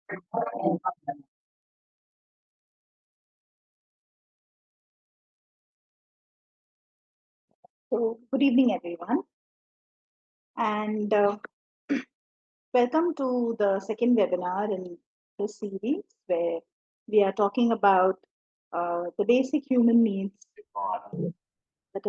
So, good evening, everyone, and welcome to the second webinar in this series where we are talking about the basic human needs that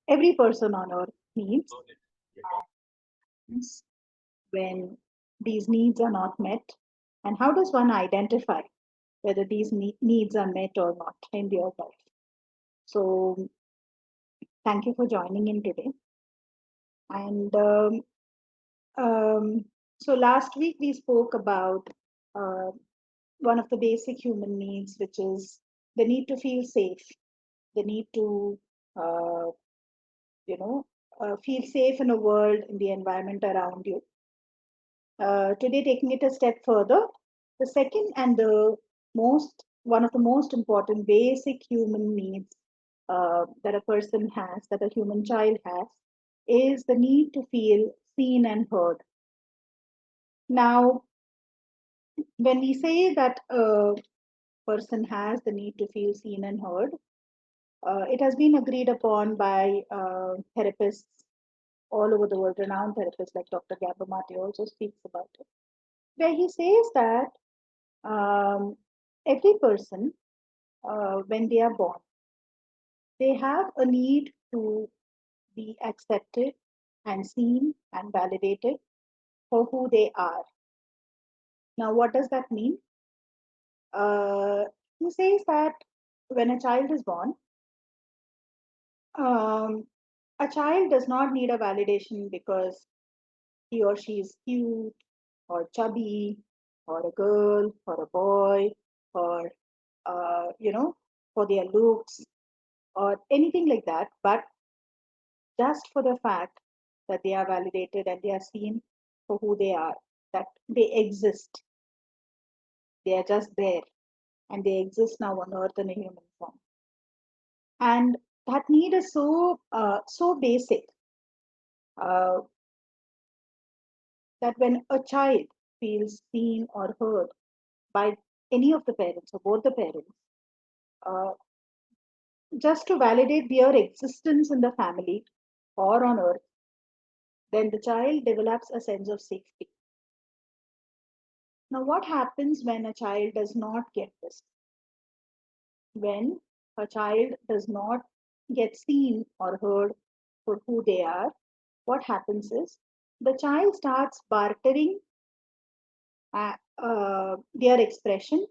every person on earth needs. When these needs are not met, and how does one identify whether these needs are met or not in their life? So, thank you for joining in today. And um, so last week we spoke about uh, one of the basic human needs, which is the need to feel safe, the need to, uh, you know, feel safe in a world, in the environment around you. Today, taking it a step further, the second and one of the most important basic human needs that a person has, that a human child has, is the need to feel seen and heard. Now, when we say that a person has the need to feel seen and heard, it has been agreed upon by therapists all over the world, renowned therapists like Dr. Gabamati also speaks about it, where he says that um, every person, when they are born, they have a need to be accepted and seen and validated for who they are. Now, what does that mean? Uh, he says that when a child is born, um, a child does not need a validation because he or she is cute or chubby or a girl or a boy or for their looks or anything like that, but just for the fact that they are validated and they are seen for who they are, that they exist, they are just there, and they exist now on earth in a human form. And that need is so basic, uh, that when a child feels seen or heard by any of the parents or both the parents, uh, just to validate their existence in the family or on earth, then the child develops a sense of safety. Now, what happens when a child does not get this? When a child does not get seen or heard for who they are, what happens is the child starts bartering their expression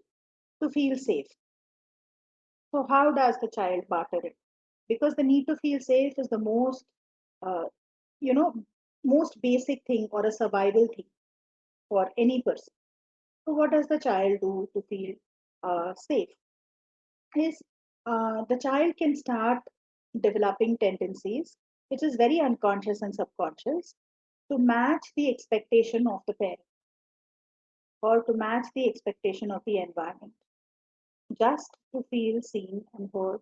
to feel safe. So, how does the child barter it? Because the need to feel safe is the uh, you know, most basic thing or a survival thing for any person. So, what does the child do to feel safe? Is the child can start developing tendencies, which is very unconscious and subconscious, to match the expectation of the parent or to match the expectation of the environment, just to feel seen and heard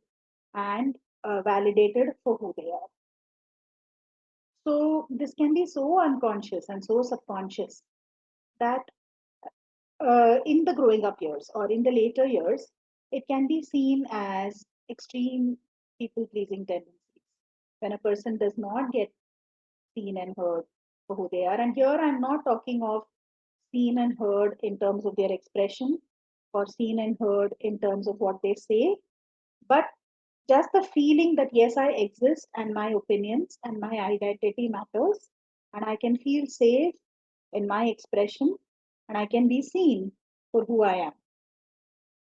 and validated for who they are. So, this can be so unconscious and so subconscious that in the growing up years or in the later years, it can be seen as extreme people pleasing tendencies. When a person does not get seen and heard for who they are, and here I'm not talking of seen and heard in terms of their expression or seen and heard in terms of what they say, but just the feeling that yes, I exist and my opinions and my identity matters, and I can feel safe in my expression and I can be seen for who I am.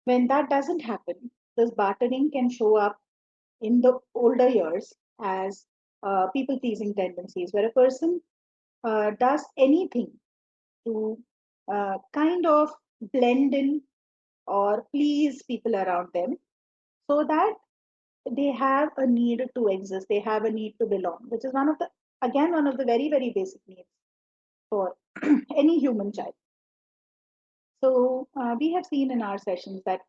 When that doesn't happen, this bartering can show up in the older years as people pleasing tendencies, where a person does anything to kind of blend in or please people around them so that they have a need to exist, they have a need to belong, which is one of the very, very basic needs for any human child. So, we have seen in our sessions that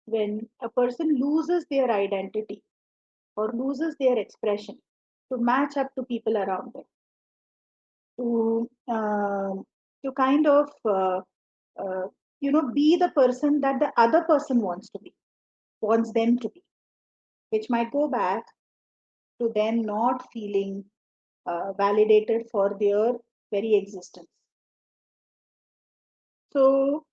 when a person loses their identity or loses their expression to match up to people around them, to to kind of uh, be the person that the other person wants them to be, which might go back to them not feeling validated for their very existence. So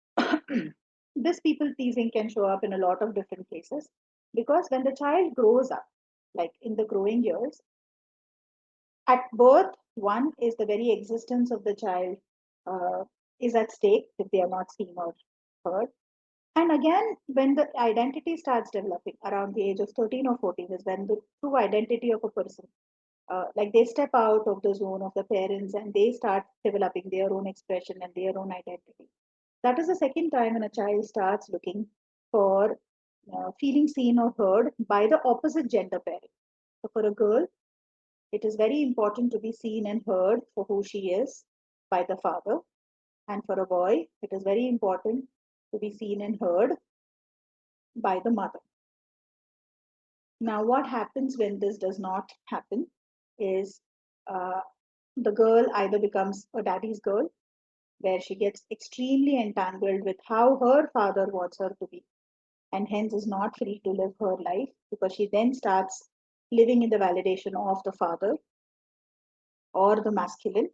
this people pleasing can show up in a lot of different cases, because when the child grows up, like in the growing years, at birth, one is the very existence of the child uh, is at stake if they are not seen or heard. And again, when the identity starts developing around the age of 13 or 14 is when the true identity of a person, like they step out of the zone of the parents and they start developing their own expression and their own identity. That is the second time when a child starts looking for feeling seen or heard by the opposite gender parent. So for a girl, it is very important to be seen and heard for who she is by the father. And for a boy, it is very important to be seen and heard by the mother. Now, what happens when this does not happen is uh, the girl either becomes a daddy's girl, where she gets extremely entangled with how her father wants her to be, and hence is not free to live her life because she then starts living in the validation of the father or the masculine,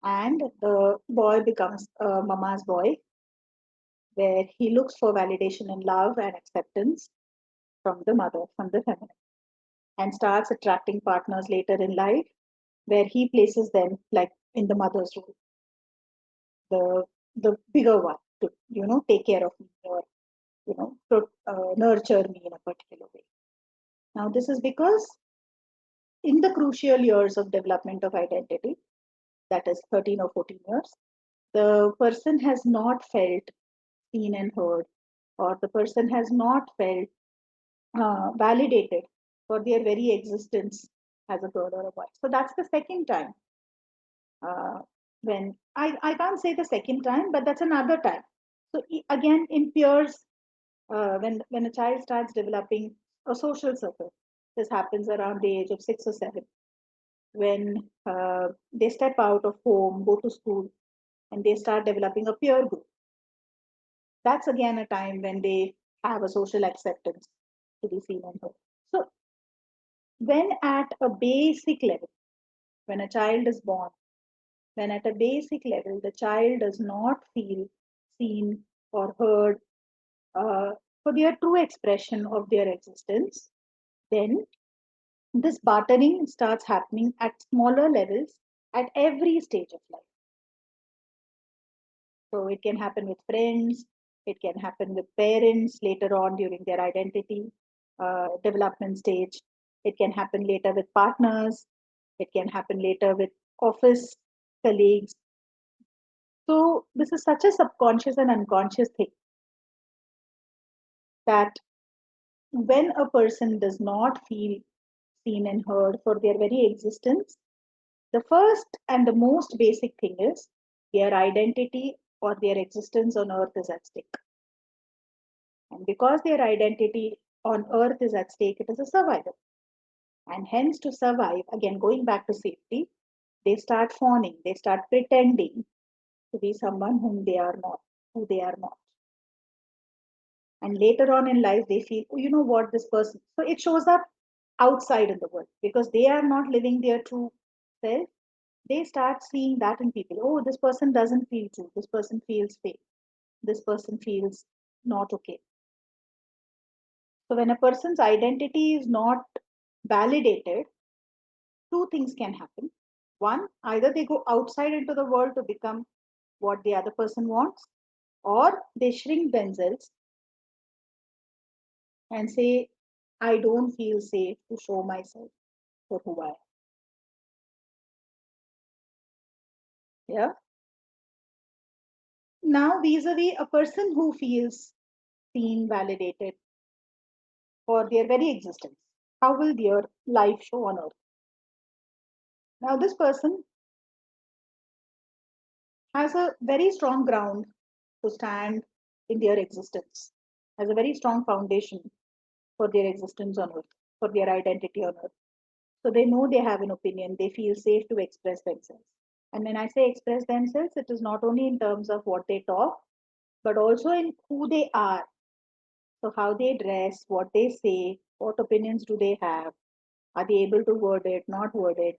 and the boy becomes a mama's boy, where he looks for validation and love and acceptance from the mother, from the feminine, and starts attracting partners later in life where he places them like in the mother's role, the bigger one to take care of me or nurture me in a particular way. Now this is because in the crucial years of development of identity, that is 13 or 14 years, the person has not felt seen and heard, or the person has not felt validated for their very existence as a girl or a boy. So that's the second time uh, when I can't say the second time, but that's another time. So again, in peers, when a child starts developing a social circle, this happens around the age of 6 or 7, when they step out of home, go to school, and they start developing a peer group. That's again a time when they have a social acceptance to be seen and heard. So when at a basic level, when a child is born, when at a basic level the child does not feel seen or heard uh, for their true expression of their existence, then this bartering starts happening at smaller levels at every stage of life. So it can happen with friends, it can happen with parents later on during their identity development stage, it can happen later with partners, it can happen later with office colleagues. So this is such a subconscious and unconscious thing that when a person does not feel seen and heard for their very existence, the first and the most basic thing is their identity or their existence on earth is at stake. And because their identity on earth is at stake, it is a survival. And hence, to survive, again, going back to safety, they start fawning, they start pretending to be someone whom they are not, who they are not. And later on in life, they feel, oh, you know what, this person. So it shows up outside in the world because they are not living their true self. They start seeing that in people. Oh, this person doesn't feel true. This person feels fake. This person feels not okay. So when a person's identity is not validated, two things can happen. One, either they go outside into the world to become what the other person wants, or they shrink themselves and say, I don't feel safe to show myself for who I am. Yeah. Now, vis-a-vis a person who feels seen, validated for their very existence, how will their life show on earth? Now, this person has a very strong ground to stand in their existence, has a very strong foundation for their existence on earth, for their identity on earth. So they know they have an opinion, they feel safe to express themselves. And when I say express themselves, it is not only in terms of what they talk, but also in who they are. So, how they dress, what they say, what opinions do they have, are they able to word it, not word it?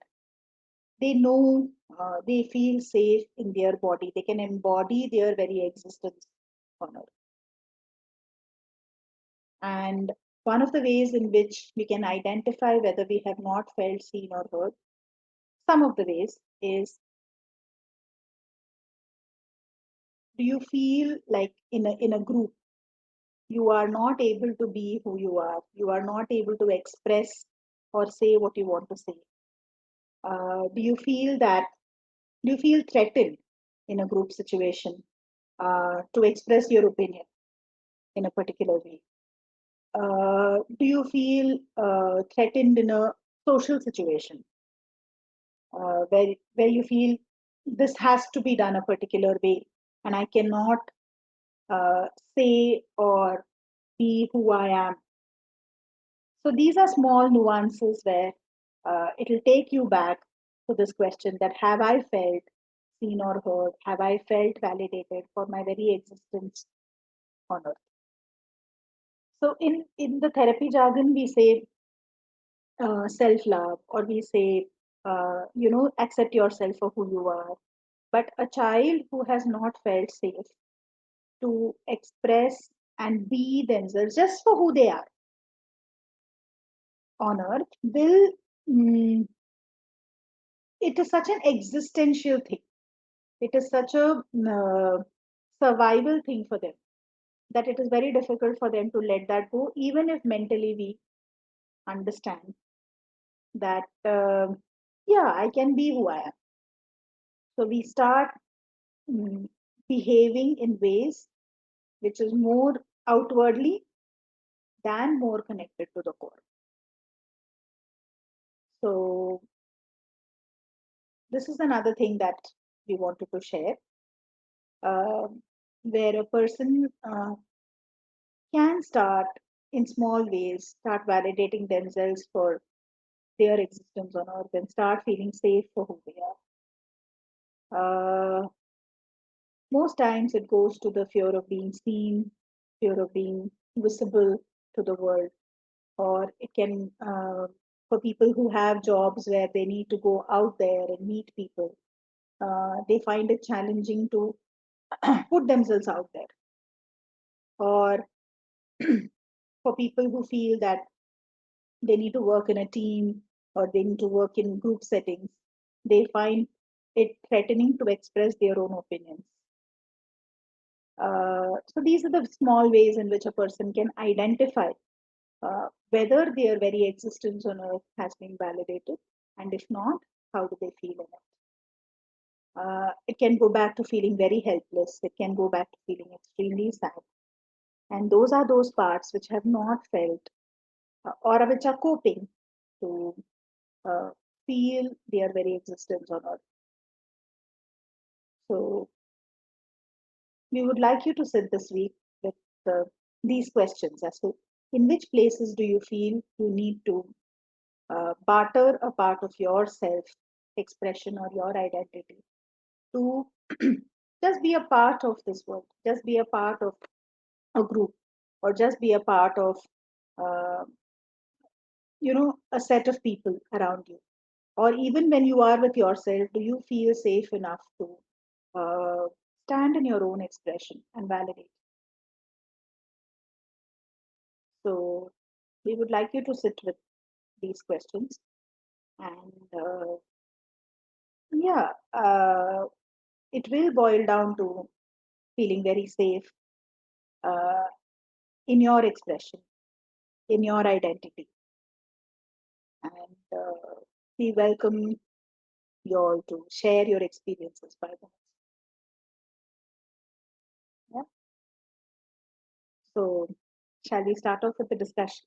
They know, they feel safe in their body, they can embody their very existence on earth. And one of the ways in which we can identify whether we have not felt seen or heard, some of the ways is, do you feel like in a group you are not able to be who you are not able to express or say what you want to say? Do you feel that, do you feel threatened in a group situation to express your opinion in a particular way? Do you feel threatened in a social situation where you feel this has to be done a particular way and I cannot uh, say or be who I am? So these are small nuances where it'll take you back to this question, that have I felt seen or heard? Have I felt validated for my very existence on earth? So in the therapy jargon, we say self-love, or we say, accept yourself for who you are. But a child who has not felt safe to express and be themselves just for who they are on earth will, mm, it is such an existential thing. It is such a survival thing for them that it is very difficult for them to let that go, even if mentally we understand that, yeah, I can be who I am. So we start mm, behaving in ways which is more outwardly than more connected to the core. So this is another thing that we wanted to share, uh, where a person can start in small ways, start validating themselves for their existence on earth and start feeling safe for who they are. Most times it goes to the fear of being seen, fear of being visible to the world, or it can, for people who have jobs where they need to go out there and meet people, they find it challenging to put themselves out there. Or for people who feel that they need to work in a team or they need to work in group settings, they find it threatening to express their own opinions. So these are the small ways in which a person can identify whether their very existence on earth has been validated, and if not, how do they feel in it? It can go back to feeling very helpless. It can go back to feeling extremely sad. And those are those parts which have not felt or which are coping to uh, feel their very existence on earth. So we would like you to sit this week with these questions as to, in which places do you feel you need to barter a part of your self expression or your identity to just be a part of this world, just be a part of a group, or just be a part of, uh, a set of people around you? Or even when you are with yourself, do you feel safe enough to uh, stand in your own expression and validate? So we would like you to sit with these questions, and yeah, it will boil down to feeling very safe uh, in your expression, in your identity. And we welcome you all to share your experiences by them. Yeah. So, shall we start off with the discussion?